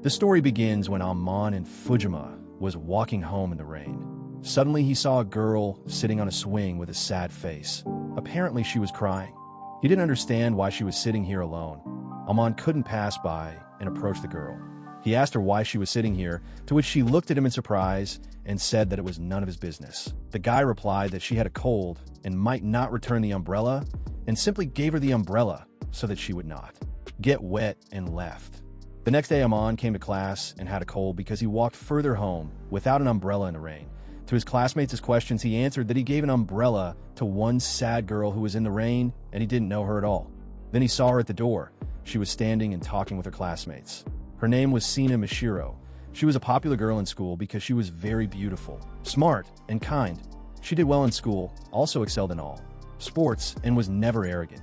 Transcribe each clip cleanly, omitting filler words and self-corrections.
The story begins when Amon and Fujima was walking home in the rain. Suddenly he saw a girl sitting on a swing with a sad face. Apparently she was crying. He didn't understand why she was sitting here alone. Amon couldn't pass by and approach the girl. He asked her why she was sitting here, to which she looked at him in surprise and said that it was none of his business. The guy replied that she had a cold and might not return the umbrella, and simply gave her the umbrella so that she would not get wet, and left. The next day Amon came to class and had a cold because he walked further home without an umbrella in the rain. To his classmates' questions, he answered that he gave an umbrella to one sad girl who was in the rain and he didn't know her at all. Then he saw her at the door. She was standing and talking with her classmates. Her name was Sina Mishiro. She was a popular girl in school because she was very beautiful, smart, and kind. She did well in school, also excelled in all sports, and was never arrogant.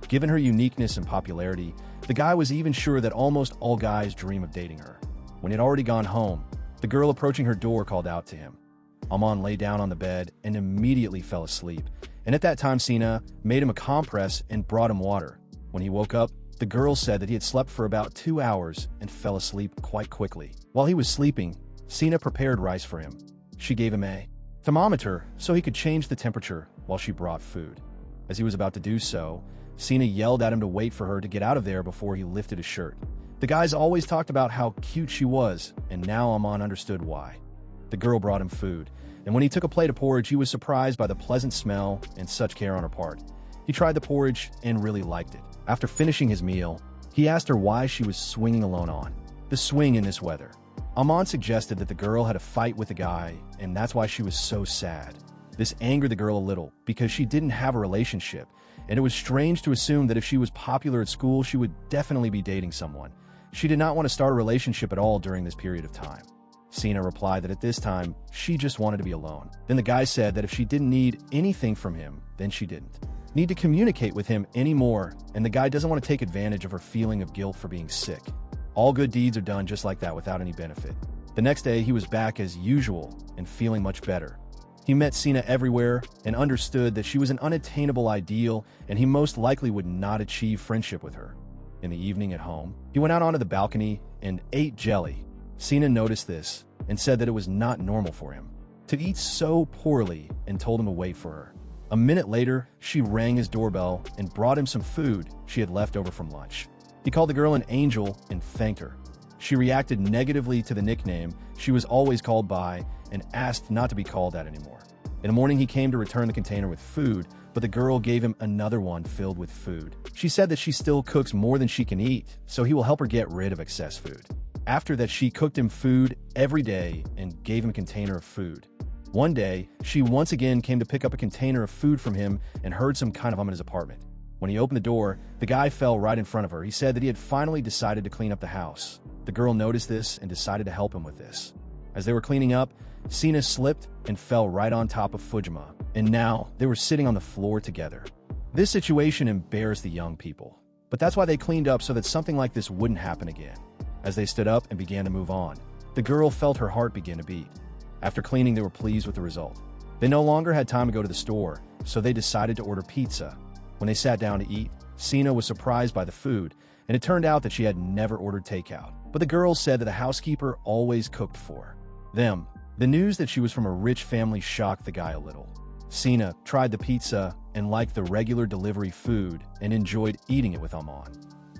Given her uniqueness and popularity, the guy was even sure that almost all guys dream of dating her. When he had already gone home, the girl approaching her door called out to him. Amon lay down on the bed and immediately fell asleep, and at that time Sina made him a compress and brought him water. When he woke up, the girl said that he had slept for about 2 hours and fell asleep quite quickly. While he was sleeping, Sina prepared rice for him. She gave him a thermometer so he could change the temperature while she brought food. As he was about to do so, Sina yelled at him to wait for her to get out of there before he lifted his shirt. The guys always talked about how cute she was, and now Amon understood why. The girl brought him food, and when he took a plate of porridge, he was surprised by the pleasant smell and such care on her part. He tried the porridge and really liked it. After finishing his meal, he asked her why she was swinging alone on the swing in this weather. Amon suggested that the girl had a fight with the guy, and that's why she was so sad. This angered the girl a little because she didn't have a relationship, and it was strange to assume that if she was popular at school, she would definitely be dating someone. She did not want to start a relationship at all during this period of time. Sina replied that at this time, she just wanted to be alone. Then the guy said that if she didn't need anything from him, then she didn't need to communicate with him anymore, and the guy doesn't want to take advantage of her feeling of guilt for being sick. All good deeds are done just like that without any benefit. The next day, he was back as usual and feeling much better. He met Sina everywhere and understood that she was an unattainable ideal, and he most likely would not achieve friendship with her. In the evening at home, he went out onto the balcony and ate jelly. Sina noticed this and said that it was not normal for him to eat so poorly and told him to wait for her. A minute later, she rang his doorbell and brought him some food she had left over from lunch. He called the girl an angel and thanked her. She reacted negatively to the nickname she was always called by and asked not to be called that anymore. In the morning, he came to return the container with food, but the girl gave him another one filled with food. She said that she still cooks more than she can eat, so he will help her get rid of excess food. After that, she cooked him food every day and gave him a container of food. One day, she once again came to pick up a container of food from him and heard some kind of hum in his apartment. When he opened the door, the guy fell right in front of her. He said that he had finally decided to clean up the house. The girl noticed this and decided to help him with this. As they were cleaning up, Sina slipped and fell right on top of Fujima, and now they were sitting on the floor together. This situation embarrassed the young people, but that's why they cleaned up so that something like this wouldn't happen again. As they stood up and began to move on, the girl felt her heart begin to beat. After cleaning, they were pleased with the result. They no longer had time to go to the store, so they decided to order pizza. When they sat down to eat, Sina was surprised by the food, and it turned out that she had never ordered takeout. But the girl said that the housekeeper always cooked for them. The news that she was from a rich family shocked the guy a little. Sina tried the pizza and liked the regular delivery food and enjoyed eating it with Amon.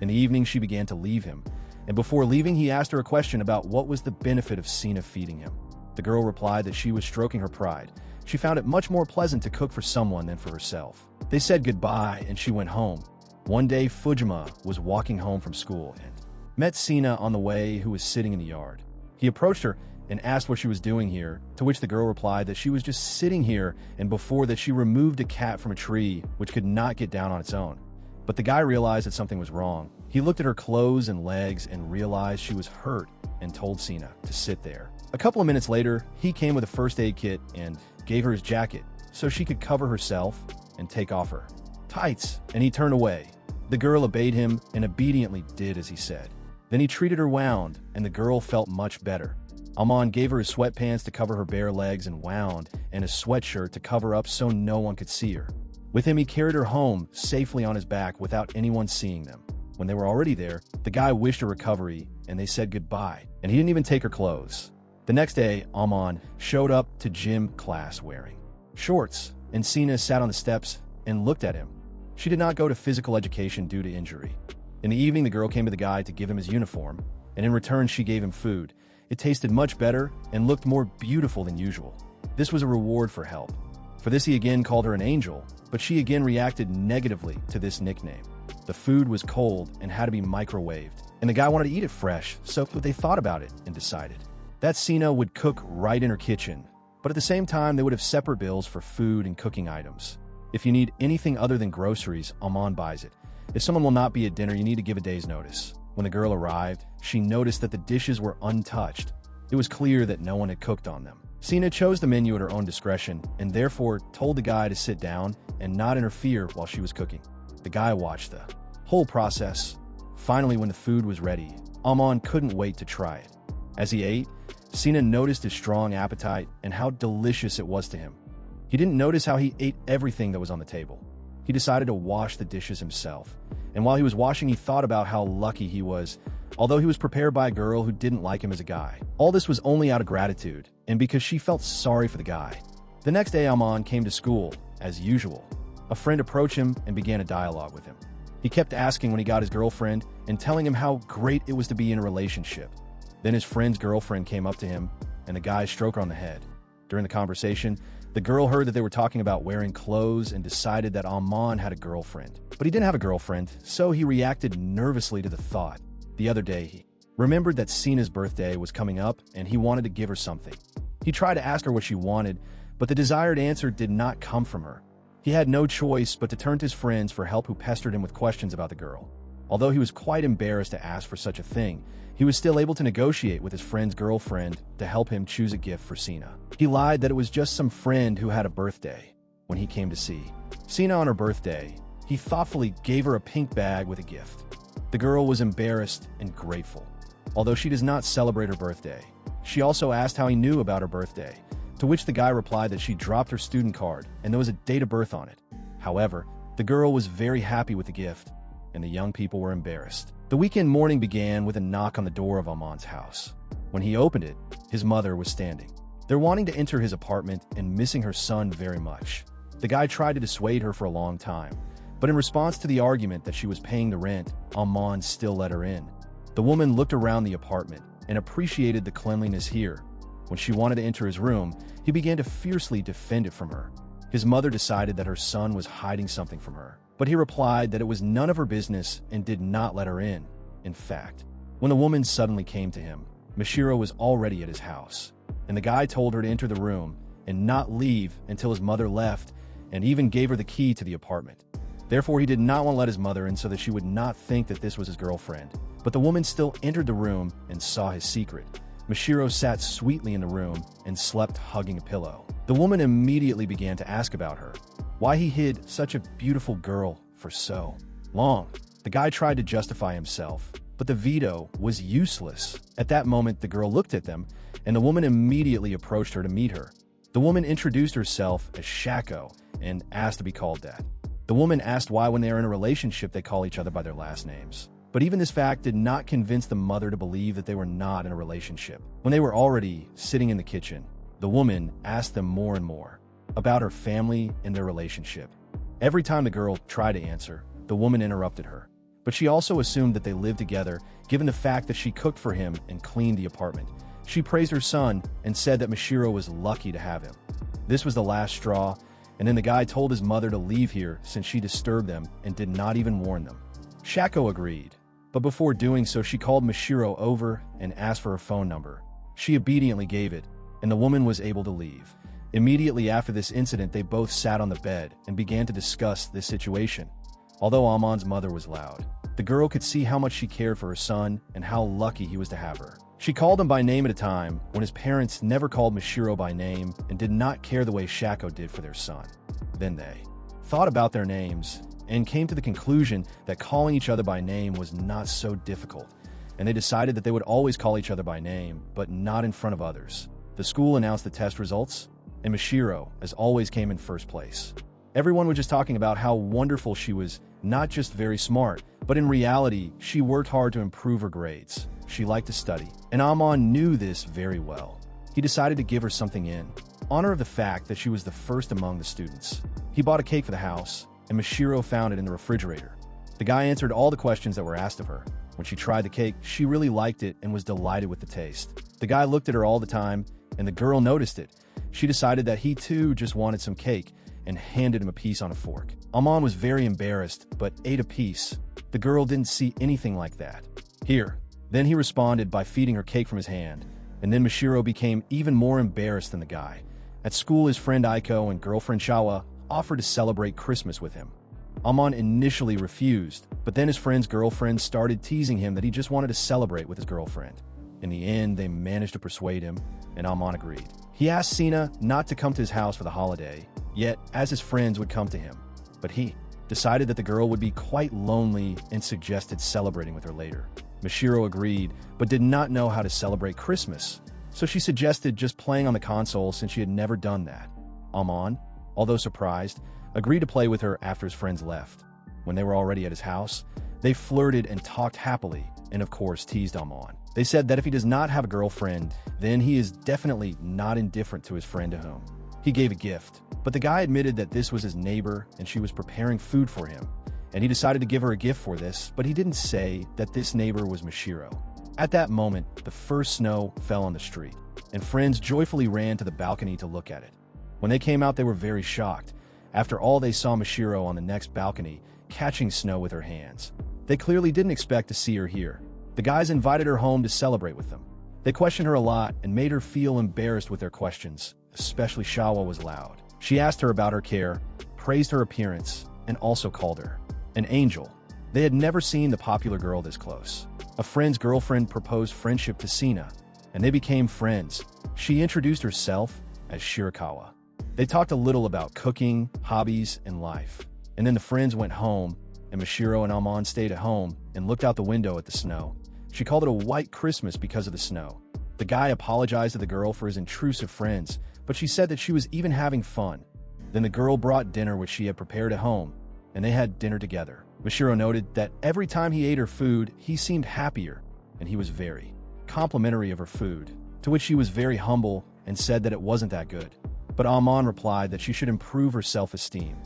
In the evening, she began to leave him, and before leaving, he asked her a question about what was the benefit of Sina feeding him. The girl replied that she was stroking her pride. She found it much more pleasant to cook for someone than for herself. They said goodbye, and she went home. One day, Fujima was walking home from school and met Sina on the way, who was sitting in the yard. He approached her and asked what she was doing here, to which the girl replied that she was just sitting here, and before that she removed a cat from a tree which could not get down on its own. But the guy realized that something was wrong. He looked at her clothes and legs and realized she was hurt and told Sina to sit there. A couple of minutes later, he came with a first aid kit and gave her his jacket so she could cover herself and take off her tights, and he turned away. The girl obeyed him and obediently did as he said. Then he treated her wound, and the girl felt much better. Amon gave her his sweatpants to cover her bare legs and wound, and a sweatshirt to cover up so no one could see her. With him, he carried her home safely on his back without anyone seeing them. When they were already there, the guy wished her recovery and they said goodbye, and he didn't even take her clothes. The next day, Amon showed up to gym class wearing shorts, and Sina sat on the steps and looked at him. She did not go to physical education due to injury. In the evening, the girl came to the guy to give him his uniform, and in return, she gave him food. It tasted much better and looked more beautiful than usual. This was a reward for help. For this, he again called her an angel, but she again reacted negatively to this nickname. The food was cold and had to be microwaved, and the guy wanted to eat it fresh, so they thought about it and decided that Sina would cook right in her kitchen, but at the same time, they would have separate bills for food and cooking items. If you need anything other than groceries, Amon buys it. If someone will not be at dinner, you need to give a day's notice. When the girl arrived, she noticed that the dishes were untouched. It was clear that no one had cooked on them. Sina chose the menu at her own discretion and therefore told the guy to sit down and not interfere while she was cooking. The guy watched the whole process. Finally, when the food was ready, Amon couldn't wait to try it. As he ate, Sina noticed his strong appetite and how delicious it was to him. He didn't notice how he ate everything that was on the table. He decided to wash the dishes himself, and while he was washing, he thought about how lucky he was, although he was prepared by a girl who didn't like him as a guy. All this was only out of gratitude, and because she felt sorry for the guy. The next day, Amon came to school, as usual. A friend approached him and began a dialogue with him. He kept asking when he got his girlfriend and telling him how great it was to be in a relationship. Then his friend's girlfriend came up to him, and the guy stroked her on the head. During the conversation, the girl heard that they were talking about wearing clothes and decided that Amon had a girlfriend. But he didn't have a girlfriend, so he reacted nervously to the thought. The other day, he remembered that Sina's birthday was coming up and he wanted to give her something. He tried to ask her what she wanted, but the desired answer did not come from her. He had no choice but to turn to his friends for help, who pestered him with questions about the girl. Although he was quite embarrassed to ask for such a thing, he was still able to negotiate with his friend's girlfriend to help him choose a gift for Sina. He lied that it was just some friend who had a birthday. When he came to see Sina on her birthday, he thoughtfully gave her a pink bag with a gift. The girl was embarrassed and grateful. Although she does not celebrate her birthday, she also asked how he knew about her birthday, to which the guy replied that she dropped her student card and there was a date of birth on it. However, the girl was very happy with the gift, and the young people were embarrassed. The weekend morning began with a knock on the door of Amon's house. When he opened it, his mother was standing. They're wanting to enter his apartment and missing her son very much. The guy tried to dissuade her for a long time, but in response to the argument that she was paying the rent, Amon still let her in. The woman looked around the apartment and appreciated the cleanliness here. When she wanted to enter his room, he began to fiercely defend it from her. His mother decided that her son was hiding something from her, but he replied that it was none of her business and did not let her in. In fact, when the woman suddenly came to him, Mashiro was already at his house, and the guy told her to enter the room and not leave until his mother left, and even gave her the key to the apartment. Therefore, he did not want to let his mother in so that she would not think that this was his girlfriend. But the woman still entered the room and saw his secret. Mashiro sat sweetly in the room and slept hugging a pillow. The woman immediately began to ask about her, why he hid such a beautiful girl for so long. The guy tried to justify himself, but the veto was useless. At that moment, the girl looked at them, and the woman immediately approached her to meet her. The woman introduced herself as Shako and asked to be called that. The woman asked why when they are in a relationship they call each other by their last names. But even this fact did not convince the mother to believe that they were not in a relationship. When they were already sitting in the kitchen, the woman asked them more and more about her family and their relationship. Every time the girl tried to answer, the woman interrupted her. But she also assumed that they lived together, given the fact that she cooked for him and cleaned the apartment. She praised her son and said that Mashiro was lucky to have him. This was the last straw, and then the guy told his mother to leave here since she disturbed them and did not even warn them. Shako agreed, but before doing so, she called Mashiro over and asked for her phone number. She obediently gave it, and the woman was able to leave. Immediately after this incident, they both sat on the bed and began to discuss this situation. Although Amon's mother was loud, the girl could see how much she cared for her son and how lucky he was to have her. She called him by name at a time when his parents never called Mashiro by name and did not care the way Shako did for their son. Then they thought about their names and came to the conclusion that calling each other by name was not so difficult, and they decided that they would always call each other by name, but not in front of others. The school announced the test results, and Mashiro, as always, came in first place. Everyone was just talking about how wonderful she was, not just very smart, but in reality, she worked hard to improve her grades. She liked to study, and Amon knew this very well. He decided to give her something in honor of the fact that she was the first among the students. He bought a cake for the house, and Mashiro found it in the refrigerator. The guy answered all the questions that were asked of her. When she tried the cake, she really liked it and was delighted with the taste. The guy looked at her all the time, and the girl noticed it. She decided that he too just wanted some cake and handed him a piece on a fork. Amon was very embarrassed, but ate a piece. The girl didn't see anything like that. Here. Then he responded by feeding her cake from his hand, and then Mashiro became even more embarrassed than the guy. At school, his friend Aiko and girlfriend Shawa offered to celebrate Christmas with him. Amon initially refused, but then his friend's girlfriend started teasing him that he just wanted to celebrate with his girlfriend. In the end, they managed to persuade him, and Amon agreed. He asked Sina not to come to his house for the holiday, yet as his friends would come to him. But he decided that the girl would be quite lonely and suggested celebrating with her later. Mashiro agreed, but did not know how to celebrate Christmas, so she suggested just playing on the console since she had never done that. Amon, although surprised, agreed to play with her after his friends left. When they were already at his house, they flirted and talked happily, and of course teased Amon. They said that if he does not have a girlfriend, then he is definitely not indifferent to his friend to whom he gave a gift. But the guy admitted that this was his neighbor and she was preparing food for him, and he decided to give her a gift for this, but he didn't say that this neighbor was Mashiro. At that moment, the first snow fell on the street, and friends joyfully ran to the balcony to look at it. When they came out, they were very shocked. After all, they saw Mashiro on the next balcony, catching snow with her hands. They clearly didn't expect to see her here. The guys invited her home to celebrate with them. They questioned her a lot and made her feel embarrassed with their questions, especially Shawa was loud. She asked her about her care, praised her appearance, and also called her an angel. They had never seen the popular girl this close. A friend's girlfriend proposed friendship to Sina, and they became friends. She introduced herself as Shirakawa. They talked a little about cooking, hobbies, and life. And then the friends went home, and Mashiro and Amon stayed at home and looked out the window at the snow. She called it a white Christmas because of the snow. The guy apologized to the girl for his intrusive friends, but she said that she was even having fun. Then the girl brought dinner which she had prepared at home, and they had dinner together. Mashiro noted that every time he ate her food, he seemed happier, and he was very complimentary of her food, to which she was very humble and said that it wasn't that good. But Amon replied that she should improve her self-esteem.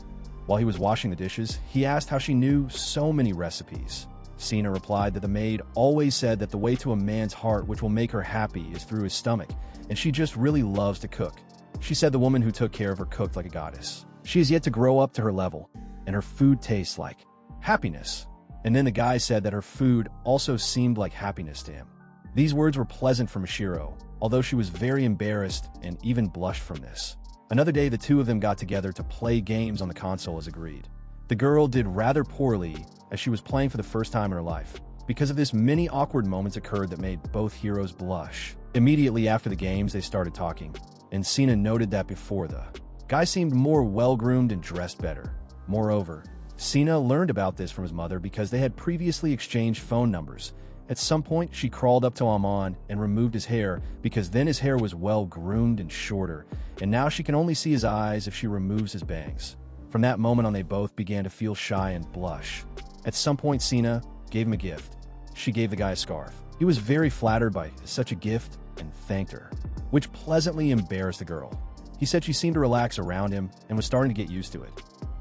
While he was washing the dishes, he asked how she knew so many recipes. Sina replied that the maid always said that the way to a man's heart which will make her happy is through his stomach, and she just really loves to cook. She said the woman who took care of her cooked like a goddess. She has yet to grow up to her level, and her food tastes like happiness. And then the guy said that her food also seemed like happiness to him. These words were pleasant for Mashiro, although she was very embarrassed and even blushed from this. Another day, the two of them got together to play games on the console as agreed. The girl did rather poorly as she was playing for the first time in her life. Because of this, many awkward moments occurred that made both heroes blush. Immediately after the games, they started talking, and Sina noted that before the guy seemed more well-groomed and dressed better. Moreover, Sina learned about this from his mother because they had previously exchanged phone numbers. At some point, she crawled up to Amon and removed his hair because then his hair was well-groomed and shorter, and now she can only see his eyes if she removes his bangs. From that moment on, they both began to feel shy and blush. At some point, Sina gave him a gift. She gave the guy a scarf. He was very flattered by such a gift and thanked her, which pleasantly embarrassed the girl. He said she seemed to relax around him and was starting to get used to it.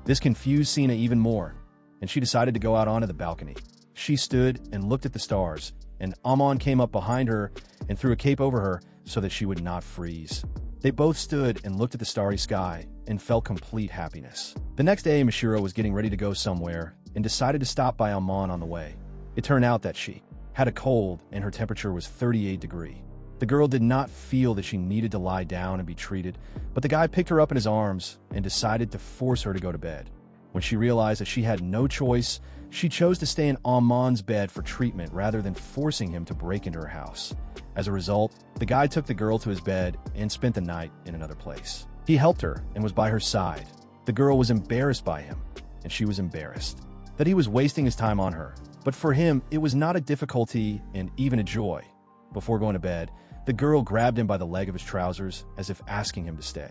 This confused Sina even more, and she decided to go out onto the balcony. She stood and looked at the stars, and Amon came up behind her and threw a cape over her so that she would not freeze. They both stood and looked at the starry sky and felt complete happiness. The next day, Mashiro was getting ready to go somewhere and decided to stop by Amon on the way. It turned out that she had a cold and her temperature was 38 degrees. The girl did not feel that she needed to lie down and be treated, but the guy picked her up in his arms and decided to force her to go to bed. When she realized that she had no choice, she chose to stay in Amon's bed for treatment rather than forcing him to break into her house. As a result, the guy took the girl to his bed and spent the night in another place. He helped her and was by her side. The girl was embarrassed by him, and she was embarrassed that he was wasting his time on her. But for him, it was not a difficulty and even a joy. Before going to bed, the girl grabbed him by the leg of his trousers as if asking him to stay.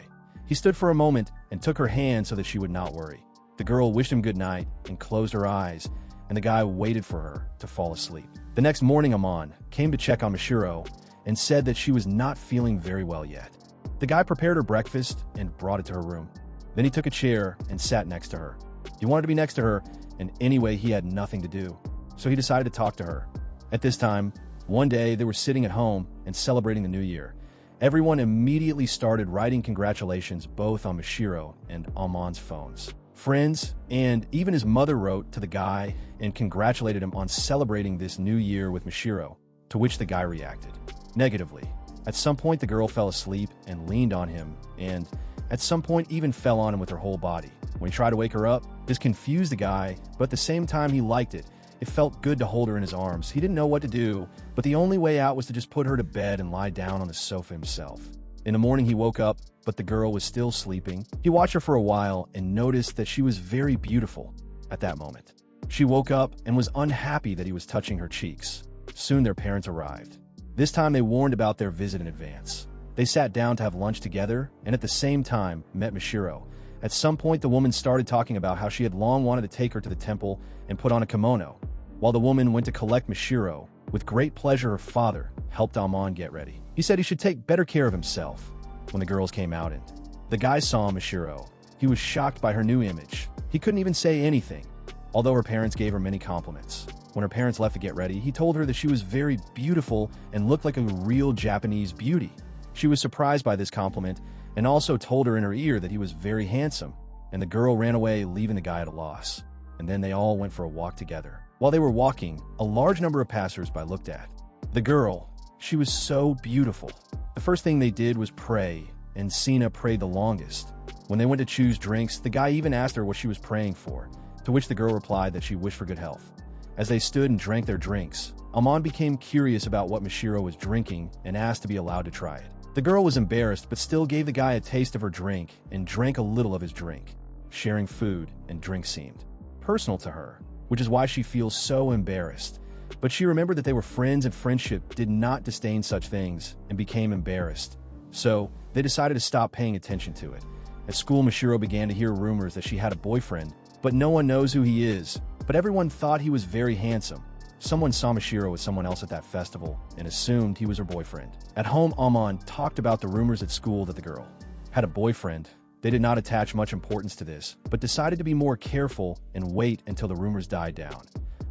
He stood for a moment and took her hand so that she would not worry. The girl wished him good night and closed her eyes, and the guy waited for her to fall asleep. The next morning, Amon came to check on Mashiro and said that she was not feeling very well yet. The guy prepared her breakfast and brought it to her room. Then he took a chair and sat next to her. He wanted to be next to her, and anyway, he had nothing to do, so he decided to talk to her. At this time, one day, they were sitting at home and celebrating the new year. Everyone immediately started writing congratulations both on Mashiro and Amon's phones. Friends, and even his mother wrote to the guy and congratulated him on celebrating this new year with Mashiro, to which the guy reacted negatively. At some point, the girl fell asleep and leaned on him, and at some point even fell on him with her whole body. When he tried to wake her up, this confused the guy, but at the same time he liked it. It felt good to hold her in his arms. He didn't know what to do, but the only way out was to just put her to bed and lie down on the sofa himself. In the morning, he woke up, but the girl was still sleeping. He watched her for a while and noticed that she was very beautiful at that moment. She woke up and was unhappy that he was touching her cheeks. Soon their parents arrived. This time they warned about their visit in advance. They sat down to have lunch together and at the same time met Mashiro. At some point, the woman started talking about how she had long wanted to take her to the temple and put on a kimono. While the woman went to collect Mashiro, with great pleasure her father helped Amon get ready. He said he should take better care of himself. When the girls came out and the guy saw Mashiro, he was shocked by her new image. He couldn't even say anything, although her parents gave her many compliments. When her parents left to get ready, he told her that she was very beautiful and looked like a real Japanese beauty. She was surprised by this compliment and also told her in her ear that he was very handsome, and the girl ran away, leaving the guy at a loss. And then they all went for a walk together. While they were walking, a large number of passers-by looked at the girl. She was so beautiful. The first thing they did was pray, and Sina prayed the longest. When they went to choose drinks, the guy even asked her what she was praying for, to which the girl replied that she wished for good health. As they stood and drank their drinks, Amon became curious about what Mashiro was drinking and asked to be allowed to try it. The girl was embarrassed but still gave the guy a taste of her drink and drank a little of his drink. Sharing food and drink seemed personal to her, which is why she feels so embarrassed. But she remembered that they were friends and friendship did not disdain such things and became embarrassed. So they decided to stop paying attention to it. At school, Mashiro began to hear rumors that she had a boyfriend, but no one knows who he is. But everyone thought he was very handsome. Someone saw Mashiro with someone else at that festival and assumed he was her boyfriend. At home, Amon talked about the rumors at school that the girl had a boyfriend. They did not attach much importance to this, but decided to be more careful and wait until the rumors died down.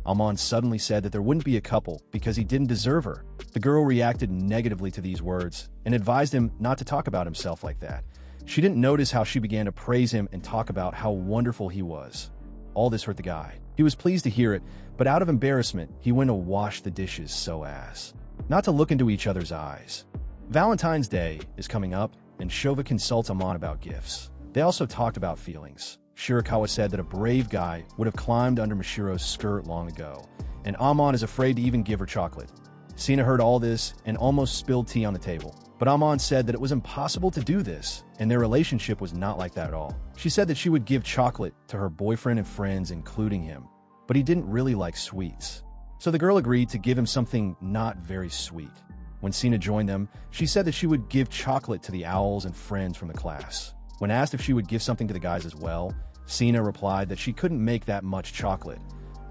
Amon suddenly said that there wouldn't be a couple because he didn't deserve her. The girl reacted negatively to these words and advised him not to talk about himself like that. She didn't notice how she began to praise him and talk about how wonderful he was. All this hurt the guy. He was pleased to hear it, but out of embarrassment, he went to wash the dishes so as not to look into each other's eyes. Valentine's Day is coming up, and Shova consults Amon about gifts. They also talked about feelings. Shirakawa said that a brave guy would have climbed under Mashiro's skirt long ago, and Amon is afraid to even give her chocolate. Sina heard all this and almost spilled tea on the table. But Amon said that it was impossible to do this, and their relationship was not like that at all. She said that she would give chocolate to her boyfriend and friends, including him, but he didn't really like sweets. So the girl agreed to give him something not very sweet. When Sina joined them, she said that she would give chocolate to the owls and friends from the class. When asked if she would give something to the guys as well, Sina replied that she couldn't make that much chocolate.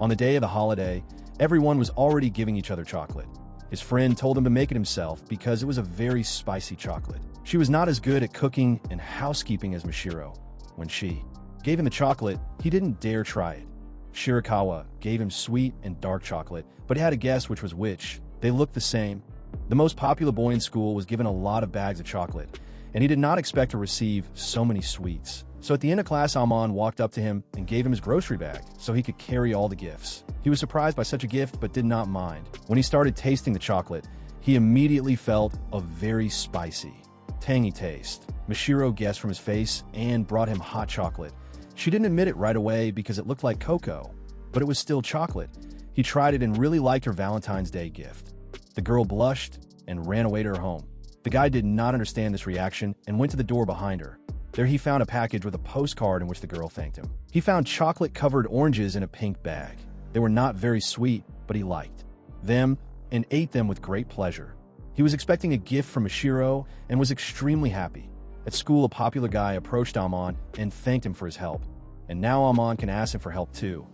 On the day of the holiday, everyone was already giving each other chocolate. His friend told him to make it himself because it was a very spicy chocolate. She was not as good at cooking and housekeeping as Mashiro. When she gave him the chocolate, he didn't dare try it. Shirakawa gave him sweet and dark chocolate, but he had to guess which was which. They looked the same. The most popular boy in school was given a lot of bags of chocolate, and he did not expect to receive so many sweets. So at the end of class, Amon walked up to him and gave him his grocery bag so he could carry all the gifts. He was surprised by such a gift but did not mind. When he started tasting the chocolate, he immediately felt a very spicy, tangy taste. Mashiro guessed from his face and brought him hot chocolate. She didn't admit it right away because it looked like cocoa, but it was still chocolate. He tried it and really liked her Valentine's Day gift. The girl blushed and ran away to her home. The guy did not understand this reaction and went to the door behind her. There he found a package with a postcard in which the girl thanked him. He found chocolate-covered oranges in a pink bag. They were not very sweet, but he liked them and ate them with great pleasure. He was expecting a gift from Mashiro and was extremely happy. At school, a popular guy approached Amon and thanked him for his help, and now Amon can ask him for help too.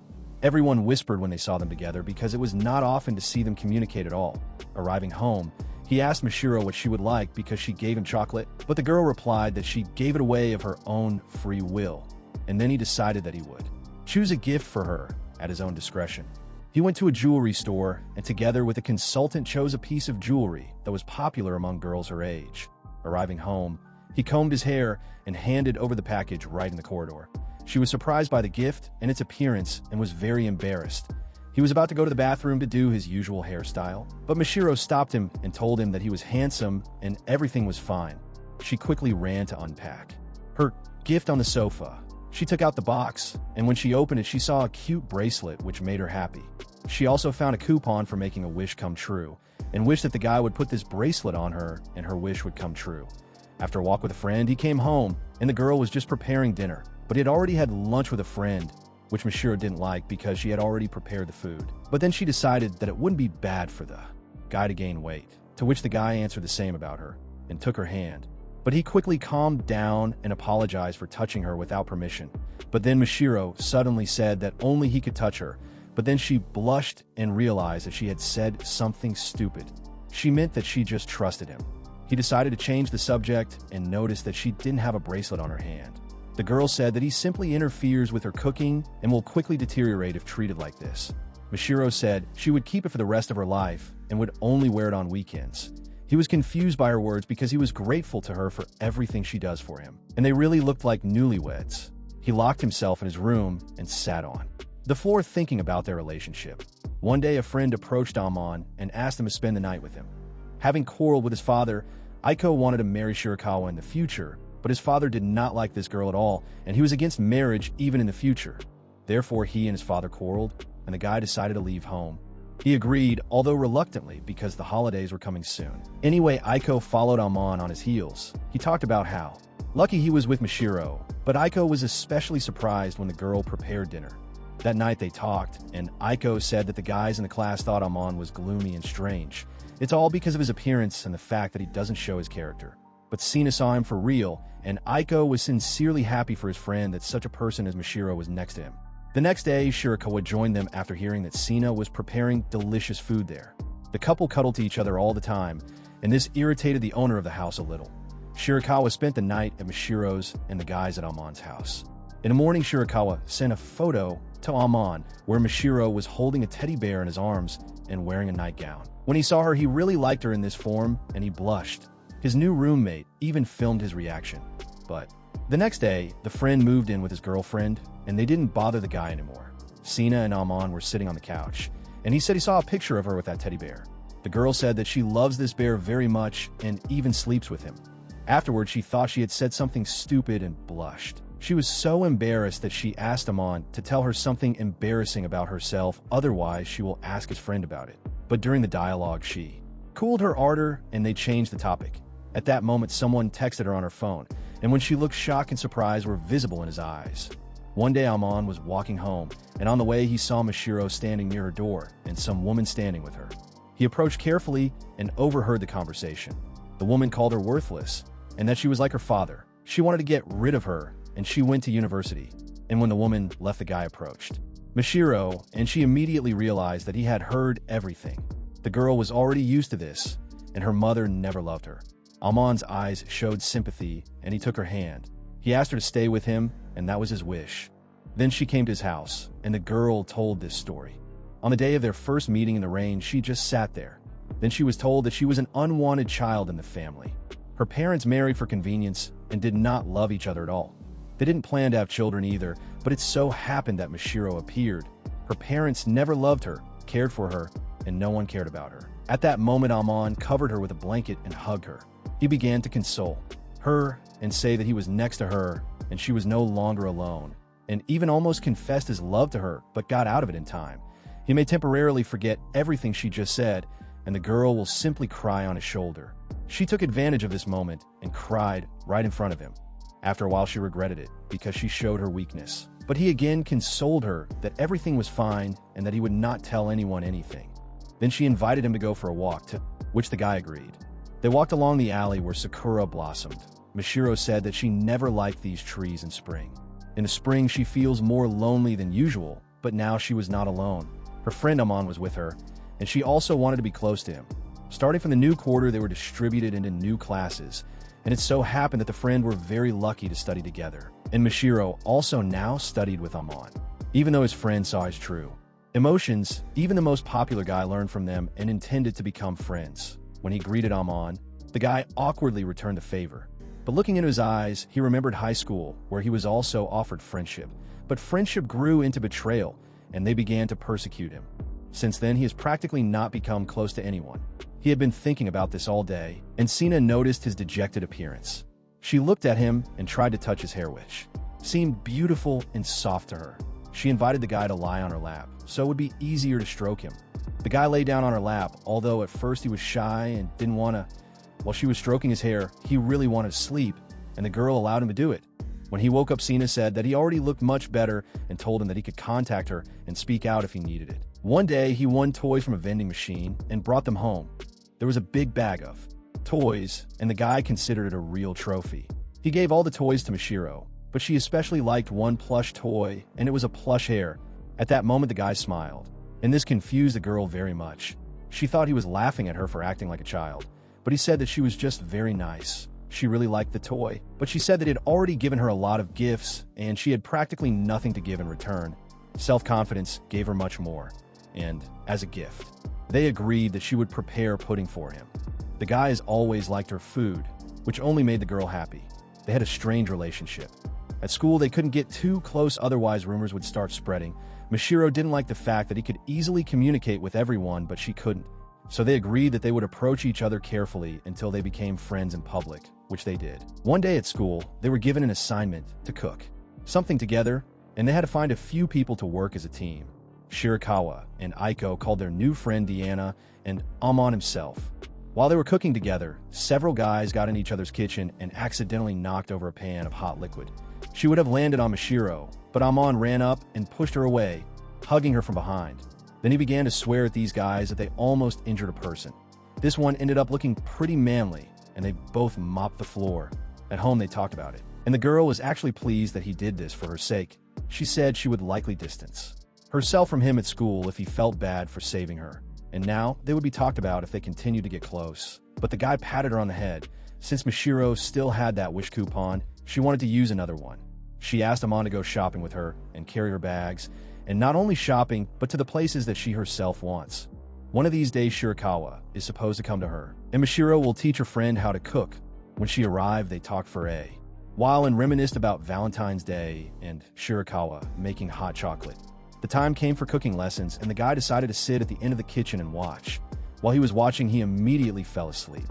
Everyone whispered when they saw them together because it was not often to see them communicate at all. Arriving home, he asked Mashiro what she would like because she gave him chocolate, but the girl replied that she gave it away of her own free will, and then he decided that he would choose a gift for her at his own discretion. He went to a jewelry store and together with a consultant chose a piece of jewelry that was popular among girls her age. Arriving home, he combed his hair and handed over the package right in the corridor. She was surprised by the gift and its appearance and was very embarrassed. He was about to go to the bathroom to do his usual hairstyle, but Mashiro stopped him and told him that he was handsome and everything was fine. She quickly ran to unpack her gift on the sofa. She took out the box, and when she opened it, she saw a cute bracelet which made her happy. She also found a coupon for making a wish come true, and wished that the guy would put this bracelet on her and her wish would come true. After a walk with a friend, he came home, and the girl was just preparing dinner, but he had already had lunch with a friend, which Mashiro didn't like because she had already prepared the food. But then she decided that it wouldn't be bad for the guy to gain weight, to which the guy answered the same about her, and took her hand. But he quickly calmed down and apologized for touching her without permission. But then Mashiro suddenly said that only he could touch her, but then she blushed and realized that she had said something stupid. She meant that she just trusted him. He decided to change the subject and noticed that she didn't have a bracelet on her hand. The girl said that he simply interferes with her cooking and will quickly deteriorate if treated like this. Mashiro said she would keep it for the rest of her life and would only wear it on weekends. He was confused by her words because he was grateful to her for everything she does for him, and they really looked like newlyweds. He locked himself in his room and sat on the floor thinking about their relationship. One day, a friend approached Amon and asked him to spend the night with him. Having quarreled with his father, Aiko wanted to marry Shirakawa in the future, but his father did not like this girl at all, and he was against marriage even in the future. Therefore, he and his father quarreled, and the guy decided to leave home. He agreed, although reluctantly, because the holidays were coming soon. Anyway, Aiko followed Amon on his heels. He talked about how lucky he was with Mashiro, but Aiko was especially surprised when the girl prepared dinner. That night they talked, and Aiko said that the guys in the class thought Amon was gloomy and strange. It's all because of his appearance and the fact that he doesn't show his character. But Sina saw him for real, and Aiko was sincerely happy for his friend that such a person as Mashiro was next to him. The next day, Shirakawa joined them after hearing that Sina was preparing delicious food there. The couple cuddled to each other all the time, and this irritated the owner of the house a little. Shirakawa spent the night at Mashiro's and the guys at Amon's house. In the morning, Shirakawa sent a photo to Amon where Mashiro was holding a teddy bear in his arms and wearing a nightgown. When he saw her, he really liked her in this form, and he blushed. His new roommate even filmed his reaction. But the next day, the friend moved in with his girlfriend, and they didn't bother the guy anymore. Sina and Amon were sitting on the couch, and he said he saw a picture of her with that teddy bear. The girl said that she loves this bear very much and even sleeps with him. Afterwards, she thought she had said something stupid and blushed. She was so embarrassed that she asked Amon to tell her something embarrassing about herself, otherwise she will ask his friend about it. But during the dialogue, she cooled her ardor and they changed the topic. At that moment, someone texted her on her phone, and when she looked, shock and surprise were visible in his eyes. One day, Amon was walking home, and on the way, he saw Mashiro standing near her door and some woman standing with her. He approached carefully and overheard the conversation. The woman called her worthless and that she was like her father. She wanted to get rid of her, and she went to university. And when the woman left, the guy approached Mashiro, and she immediately realized that he had heard everything. The girl was already used to this, and her mother never loved her. Amon's eyes showed sympathy, and he took her hand. He asked her to stay with him, and that was his wish. Then she came to his house, and the girl told this story. On the day of their first meeting in the rain, she just sat there. Then she was told that she was an unwanted child in the family. Her parents married for convenience and did not love each other at all. They didn't plan to have children either, but it so happened that Mashiro appeared. Her parents never loved her, cared for her, and no one cared about her. At that moment, Amon covered her with a blanket and hugged her. He began to console her and say that he was next to her and she was no longer alone, and even almost confessed his love to her, but got out of it in time. He may temporarily forget everything she just said, and the girl will simply cry on his shoulder. She took advantage of this moment and cried right in front of him. After a while, she regretted it because she showed her weakness. But he again consoled her that everything was fine and that he would not tell anyone anything. Then she invited him to go for a walk, to which the guy agreed. They walked along the alley where sakura blossomed. Mishiro said that she never liked these trees in spring. In the spring, she feels more lonely than usual, but now she was not alone. Her friend Amon was with her, and she also wanted to be close to him. Starting from the new quarter, they were distributed into new classes, and it so happened that the friend were very lucky to study together. And Mishiro also now studied with Amon, even though his friend saw his true emotions. Even the most popular guy learned from them and intended to become friends. When he greeted Amon, the guy awkwardly returned the favor. But looking into his eyes, he remembered high school, where he was also offered friendship. But friendship grew into betrayal, and they began to persecute him. Since then, he has practically not become close to anyone. He had been thinking about this all day, and Sina noticed his dejected appearance. She looked at him and tried to touch his hair, which seemed beautiful and soft to her. She invited the guy to lie on her lap, so it would be easier to stroke him. The guy lay down on her lap, although at first he was shy and didn't want to. While she was stroking his hair, he really wanted to sleep, and the girl allowed him to do it. When he woke up, Sina said that he already looked much better and told him that he could contact her and speak out if he needed it. One day, he won toys from a vending machine and brought them home. There was a big bag of toys, and the guy considered it a real trophy. He gave all the toys to Mishiro, but she especially liked one plush toy, and it was a plush hare. At that moment, the guy smiled, and this confused the girl very much. She thought he was laughing at her for acting like a child, but he said that she was just very nice. She really liked the toy, but she said that he had already given her a lot of gifts, and she had practically nothing to give in return. Self-confidence gave her much more, and as a gift, they agreed that she would prepare pudding for him. The guy has always liked her food, which only made the girl happy. They had a strange relationship. At school, they couldn't get too close, otherwise rumors would start spreading. Mishiro didn't like the fact that he could easily communicate with everyone, but she couldn't. So they agreed that they would approach each other carefully until they became friends in public, which they did. One day at school, they were given an assignment to cook something together, and they had to find a few people to work as a team. Shirakawa and Aiko called their new friend Deanna and Amon himself. While they were cooking together, several guys got in each other's kitchen and accidentally knocked over a pan of hot liquid. She would have landed on Mishiro, but Amon ran up and pushed her away, hugging her from behind. Then he began to swear at these guys that they almost injured a person. This one ended up looking pretty manly, and they both mopped the floor. At home, they talked about it, and the girl was actually pleased that he did this for her sake. She said she would likely distance herself from him at school if he felt bad for saving her, and now they would be talked about if they continued to get close. But the guy patted her on the head. Since Mishiro still had that wish coupon, she wanted to use another one. She asked Amon to go shopping with her and carry her bags, and not only shopping, but to the places that she herself wants. One of these days, Shirakawa is supposed to come to her, and Mishiro will teach her friend how to cook. When she arrived, they talked for a while and reminisced about Valentine's Day and Shirakawa making hot chocolate. The time came for cooking lessons, and the guy decided to sit at the end of the kitchen and watch. While he was watching, he immediately fell asleep.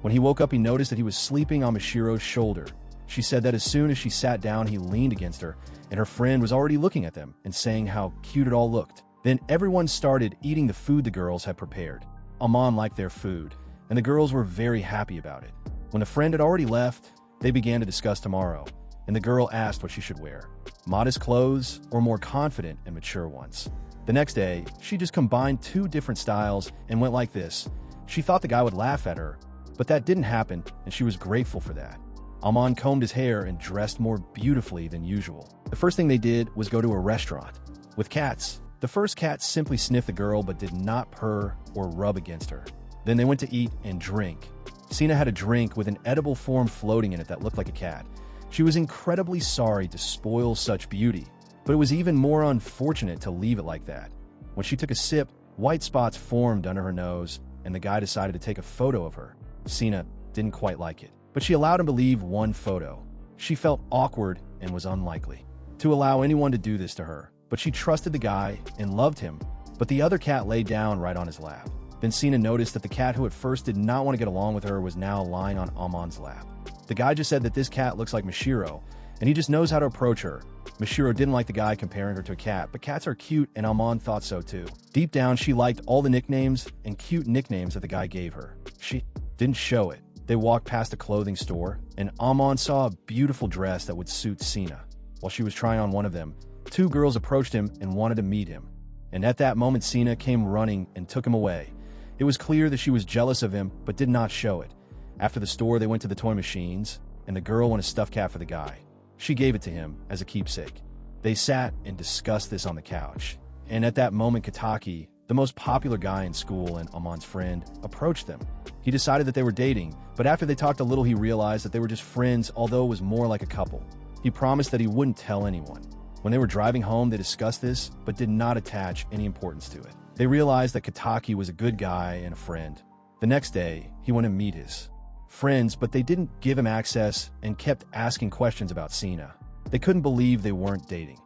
When he woke up, he noticed that he was sleeping on Mishiro's shoulder. She said that as soon as she sat down, he leaned against her, and her friend was already looking at them and saying how cute it all looked. Then everyone started eating the food the girls had prepared. Amon liked their food, and the girls were very happy about it. When the friend had already left, they began to discuss tomorrow, and the girl asked what she should wear. Modest clothes or more confident and mature ones. The next day, she just combined two different styles and went like this. She thought the guy would laugh at her, but that didn't happen, and she was grateful for that. Amon combed his hair and dressed more beautifully than usual. The first thing they did was go to a restaurant with cats. The first cat simply sniffed the girl but did not purr or rub against her. Then they went to eat and drink. Sina had a drink with an edible form floating in it that looked like a cat. She was incredibly sorry to spoil such beauty, but it was even more unfortunate to leave it like that. When she took a sip, white spots formed under her nose, and the guy decided to take a photo of her. Sina didn't quite like it, but she allowed him to leave one photo. She felt awkward and was unlikely to allow anyone to do this to her, but she trusted the guy and loved him. But the other cat lay down right on his lap. Then Sina noticed that the cat who at first did not want to get along with her was now lying on Amon's lap. The guy just said that this cat looks like Mishiro, and he just knows how to approach her. Mishiro didn't like the guy comparing her to a cat, but cats are cute, and Amon thought so too. Deep down, she liked all the nicknames and cute nicknames that the guy gave her. She didn't show it. They walked past a clothing store, and Amon saw a beautiful dress that would suit Sina. While she was trying on one of them, two girls approached him and wanted to meet him. And at that moment, Sina came running and took him away. It was clear that she was jealous of him, but did not show it. After the store, they went to the toy machines, and the girl won a stuffed cat for the guy. She gave it to him as a keepsake. They sat and discussed this on the couch. And at that moment, Kataki, the most popular guy in school and Amon's friend, approached them. He decided that they were dating, but after they talked a little, he realized that they were just friends, although it was more like a couple. He promised that he wouldn't tell anyone. When they were driving home, they discussed this, but did not attach any importance to it. They realized that Kataki was a good guy and a friend. The next day, he went to meet his friends, but they didn't give him access and kept asking questions about Sina. They couldn't believe they weren't dating.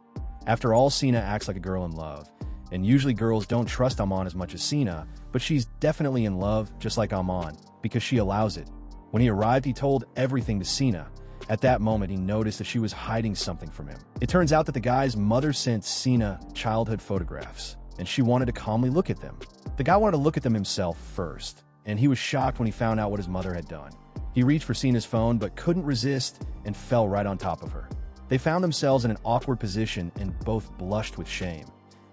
After all, Sina acts like a girl in love, and usually girls don't trust Amon as much as Sina, but she's definitely in love, just like Amon, because she allows it. When he arrived, he told everything to Sina. At that moment, he noticed that she was hiding something from him. It turns out that the guy's mother sent Sina childhood photographs, and she wanted to calmly look at them. The guy wanted to look at them himself first, and he was shocked when he found out what his mother had done. He reached for Sina's phone, but couldn't resist and fell right on top of her. They found themselves in an awkward position and both blushed with shame.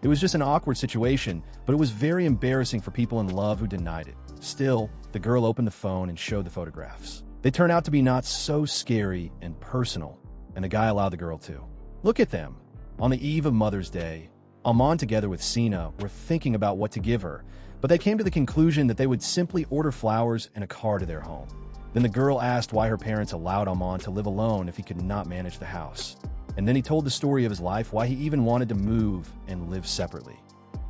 It was just an awkward situation, but it was very embarrassing for people in love who denied it. Still, the girl opened the phone and showed the photographs. They turned out to be not so scary and personal, and the guy allowed the girl to look at them. On the eve of Mother's Day, Amon together with Sina were thinking about what to give her, but they came to the conclusion that they would simply order flowers and a car to their home. Then the girl asked why her parents allowed Amon to live alone if he could not manage the house. And then he told the story of his life, why he even wanted to move and live separately.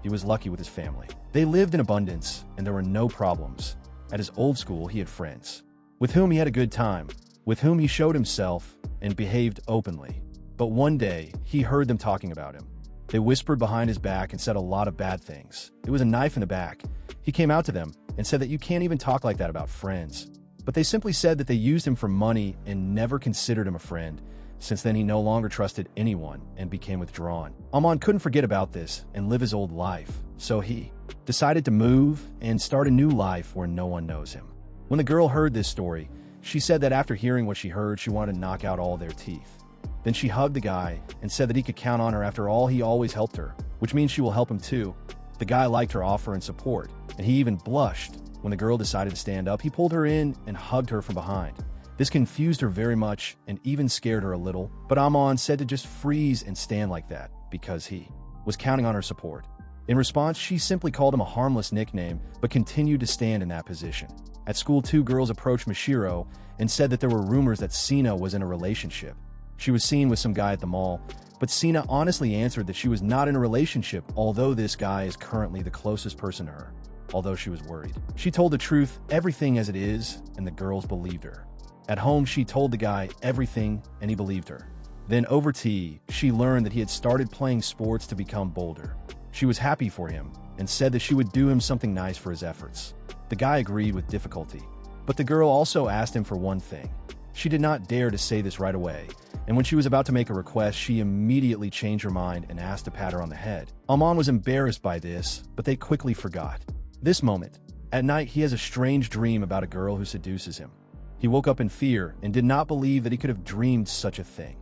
He was lucky with his family. They lived in abundance, and there were no problems. At his old school, he had friends, with whom he had a good time, with whom he showed himself and behaved openly. But one day, he heard them talking about him. They whispered behind his back and said a lot of bad things. It was a knife in the back. He came out to them and said that you can't even talk like that about friends. But they simply said that they used him for money and never considered him a friend. Since then, he no longer trusted anyone and became withdrawn. Amon couldn't forget about this and live his old life, so he decided to move and start a new life where no one knows him. When the girl heard this story, she said that after hearing what she heard, she wanted to knock out all their teeth. Then she hugged the guy and said that he could count on her. After all, he always helped her, which means she will help him too. The guy liked her offer and support, and he even blushed. When the girl decided to stand up, he pulled her in and hugged her from behind. This confused her very much and even scared her a little, but Amon said to just freeze and stand like that because he was counting on her support. In response, she simply called him a harmless nickname, but continued to stand in that position. At school, two girls approached Mashiro and said that there were rumors that Sina was in a relationship. She was seen with some guy at the mall, but Sina honestly answered that she was not in a relationship, although this guy is currently the closest person to her. Although she was worried, she told the truth, everything as it is, and the girls believed her. At home, she told the guy everything, and he believed her. Then over tea, she learned that he had started playing sports to become bolder. She was happy for him and said that she would do him something nice for his efforts. The guy agreed with difficulty, but the girl also asked him for one thing. She did not dare to say this right away, and when she was about to make a request, she immediately changed her mind and asked to pat her on the head. Amon was embarrassed by this, but they quickly forgot. This moment, at night, he has a strange dream about a girl who seduces him. He woke up in fear and did not believe that he could have dreamed such a thing.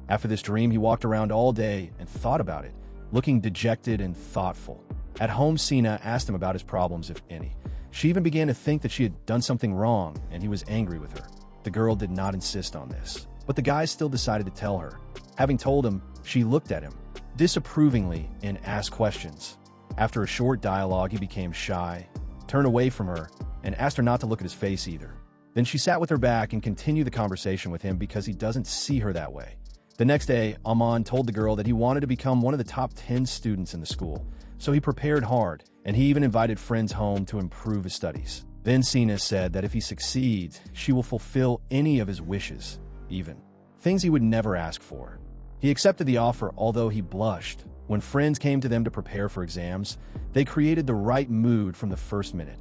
After this dream, he walked around all day and thought about it, looking dejected and thoughtful. At home, Sina asked him about his problems, if any. She even began to think that she had done something wrong, and he was angry with her. The girl did not insist on this, but the guy still decided to tell her. Having told him, she looked at him disapprovingly and asked questions. After a short dialogue, he became shy, turned away from her, and asked her not to look at his face either. Then she sat with her back and continued the conversation with him because he doesn't see her that way. The next day, Amon told the girl that he wanted to become one of the top 10 students in the school, so he prepared hard, and he even invited friends home to improve his studies. Then Sina said that if he succeeds, she will fulfill any of his wishes, even things he would never ask for. He accepted the offer, although he blushed. When friends came to them to prepare for exams, they created the right mood from the first minute.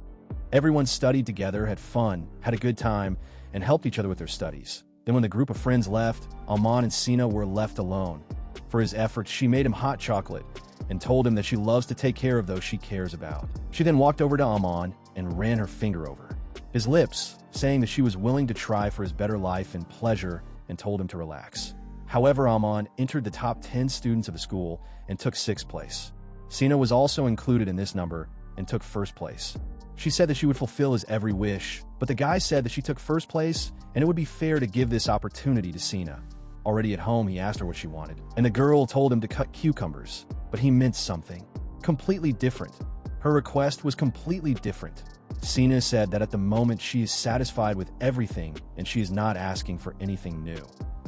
Everyone studied together, had fun, had a good time, and helped each other with their studies. Then when the group of friends left, Amon and Sina were left alone. For his efforts, she made him hot chocolate and told him that she loves to take care of those she cares about. She then walked over to Amon and ran her finger over his lips, saying that she was willing to try for his better life and pleasure, and told him to relax. However, Amon entered the top 10 students of the school and took 6th place. Sina was also included in this number and took 1st place. She said that she would fulfill his every wish, But the guy said that she took first place, and it would be fair to give this opportunity to Sina. Already at home, he asked her what she wanted, and the girl told him to cut cucumbers, but he meant something completely different. Her request was completely different. Sina said that at the moment she is satisfied with everything and she is not asking for anything new.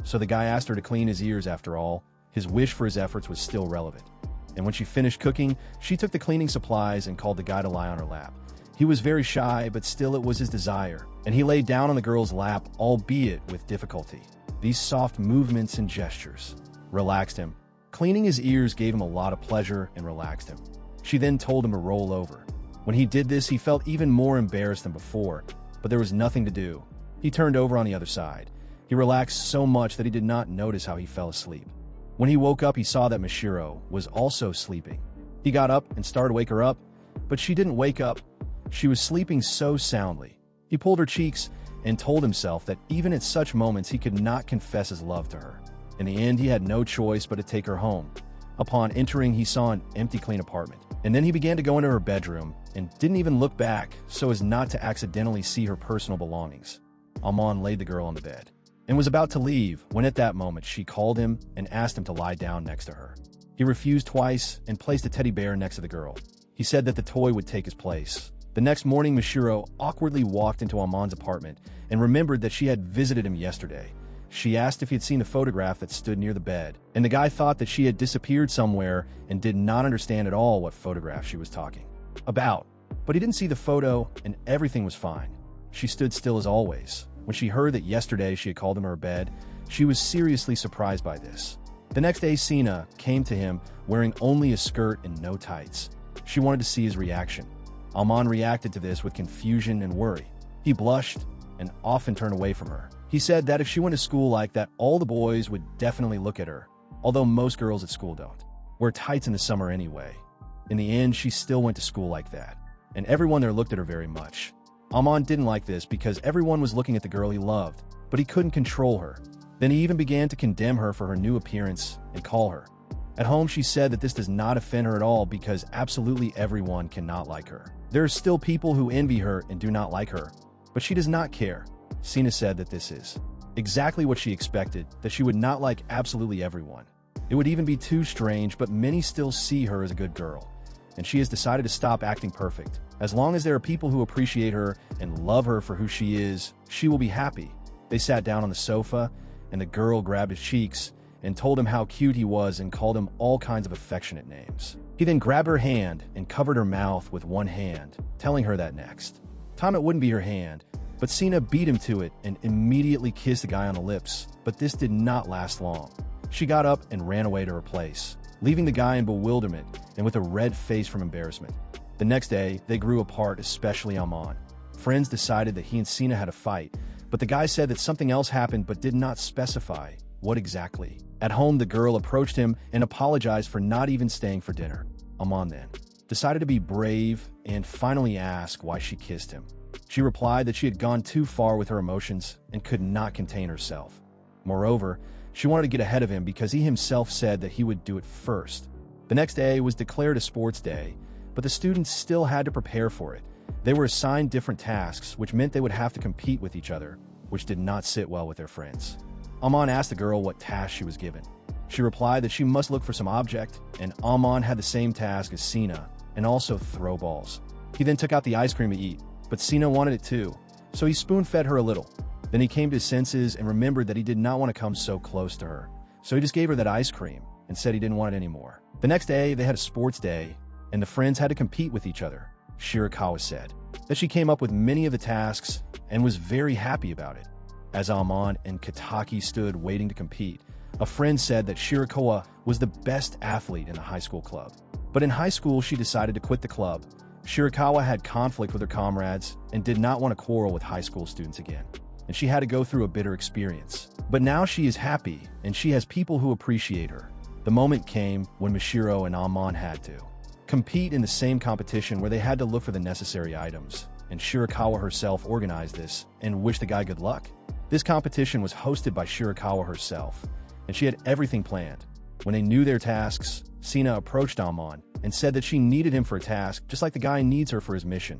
So the guy asked her to clean his ears after all. His wish for his efforts was still relevant. And when she finished cooking, she took the cleaning supplies and called the guy to lie on her lap. He was very shy, but still it was his desire, and he laid down on the girl's lap, albeit with difficulty. These soft movements and gestures relaxed him. Cleaning his ears gave him a lot of pleasure and relaxed him. She then told him to roll over. When he did this, he felt even more embarrassed than before, but there was nothing to do. He turned over on the other side. He relaxed so much that he did not notice how he fell asleep. When he woke up, he saw that Mishiro was also sleeping. He got up and started to wake her up, but she didn't wake up. She was sleeping so soundly. He pulled her cheeks and told himself that even at such moments he could not confess his love to her. In the end, he had no choice but to take her home. Upon entering, he saw an empty, clean apartment, and then he began to go into her bedroom and didn't even look back so as not to accidentally see her personal belongings. Amon laid the girl on the bed and was about to leave when at that moment she called him and asked him to lie down next to her. He refused twice and placed a teddy bear next to the girl. He said that the toy would take his place. The next morning, Mishiro awkwardly walked into Amon's apartment and remembered that she had visited him yesterday. She asked if he had seen the photograph that stood near the bed, and the guy thought that she had disappeared somewhere and did not understand at all what photograph she was talking about. But he didn't see the photo, and everything was fine. She stood still as always. When she heard that yesterday she had called him her bed, she was seriously surprised by this. The next day, Sina came to him wearing only a skirt and no tights. She wanted to see his reaction. Amon reacted to this with confusion and worry. He blushed and often turned away from her. He said that if she went to school like that, all the boys would definitely look at her, although most girls at school don't wear tights in the summer anyway. In the end, she still went to school like that, and everyone there looked at her very much. Amon didn't like this because everyone was looking at the girl he loved, but he couldn't control her. Then he even began to condemn her for her new appearance and call her. At home, she said that this does not offend her at all because absolutely everyone cannot like her. There are still people who envy her and do not like her, but she does not care. Sina said that this is exactly what she expected, that she would not like absolutely everyone. It would even be too strange, but many still see her as a good girl, and she has decided to stop acting perfect. As long as there are people who appreciate her and love her for who she is, she will be happy. They sat down on the sofa, and the girl grabbed his cheeks and told him how cute he was and called him all kinds of affectionate names. He then grabbed her hand and covered her mouth with one hand, telling her that next time it wouldn't be her hand, but Sina beat him to it and immediately kissed the guy on the lips, but this did not last long. She got up and ran away to her place, leaving the guy in bewilderment and with a red face from embarrassment. The next day, they grew apart, especially Amon. Friends decided that he and Sina had a fight, but the guy said that something else happened but did not specify what exactly. At home, the girl approached him and apologized for not even staying for dinner. Amon then decided to be brave and finally asked why she kissed him. She replied that she had gone too far with her emotions and could not contain herself. Moreover, she wanted to get ahead of him because he himself said that he would do it first. The next day was declared a sports day, but the students still had to prepare for it. They were assigned different tasks, which meant they would have to compete with each other, which did not sit well with their friends. Amon asked the girl what task she was given. She replied that she must look for some object, and Amon had the same task as Sina, and also throw balls. He then took out the ice cream to eat, but Sina wanted it too, so he spoon-fed her a little. Then he came to his senses and remembered that he did not want to come so close to her, so he just gave her that ice cream and said he didn't want it anymore. The next day, they had a sports day, and the friends had to compete with each other. Shirakawa said that she came up with many of the tasks and was very happy about it. As Amon and Kataki stood waiting to compete, a friend said that Shirakawa was the best athlete in the high school club. But in high school, she decided to quit the club. Shirakawa had conflict with her comrades and did not want to quarrel with high school students again, and she had to go through a bitter experience. But now she is happy, and she has people who appreciate her. The moment came when Mishiro and Amon had to compete in the same competition where they had to look for the necessary items, and Shirakawa herself organized this and wished the guy good luck. This competition was hosted by Shirakawa herself, and she had everything planned. When they knew their tasks, Sina approached Amon and said that she needed him for a task just like the guy needs her for his mission.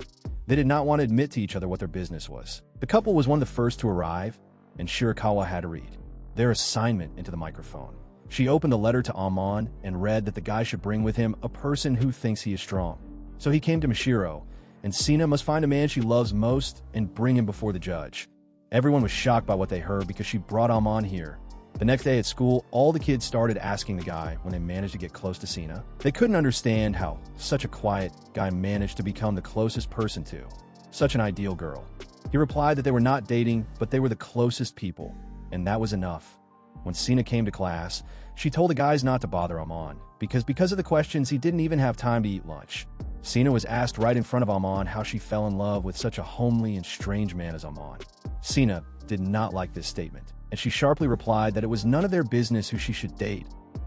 They did not want to admit to each other what their business was. The couple was one of the first to arrive, and Shirakawa had to read their assignment into the microphone. She opened a letter to Amon and read that the guy should bring with him a person who thinks he is strong. So he came to Mashiro, and Sina must find a man she loves most and bring him before the judge. Everyone was shocked by what they heard because she brought Amon here. The next day at school, all the kids started asking the guy when they managed to get close to Sina. They couldn't understand how such a quiet guy managed to become the closest person to such an ideal girl. He replied that they were not dating, but they were the closest people, and that was enough. When Sina came to class, she told the guys not to bother Amon, because of the questions he didn't even have time to eat lunch. Sina was asked right in front of Amon how she fell in love with such a homely and strange man as Amon. Sina did not like this statement, and she sharply replied that it was none of their business who she should date,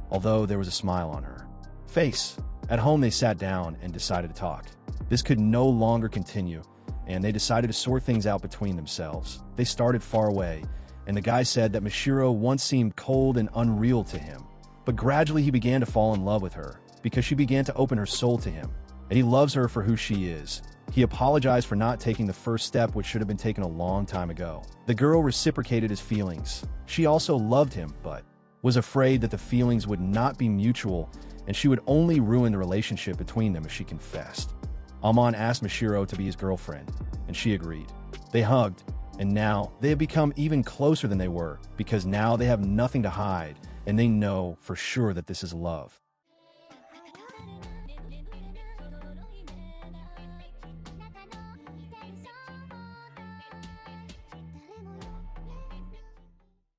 although there was a smile on her face. At home, they sat down and decided to talk. This could no longer continue, and they decided to sort things out between themselves. They started far away, and the guy said that Mashiro once seemed cold and unreal to him, but gradually he began to fall in love with her because she began to open her soul to him, and he loves her for who she is. He apologized for not taking the first step, which should have been taken a long time ago. The girl reciprocated his feelings. She also loved him, but was afraid that the feelings would not be mutual, and she would only ruin the relationship between them if she confessed. Amon asked Mashiro to be his girlfriend, and she agreed. They hugged, and now they have become even closer than they were, because now they have nothing to hide, and they know for sure that this is love.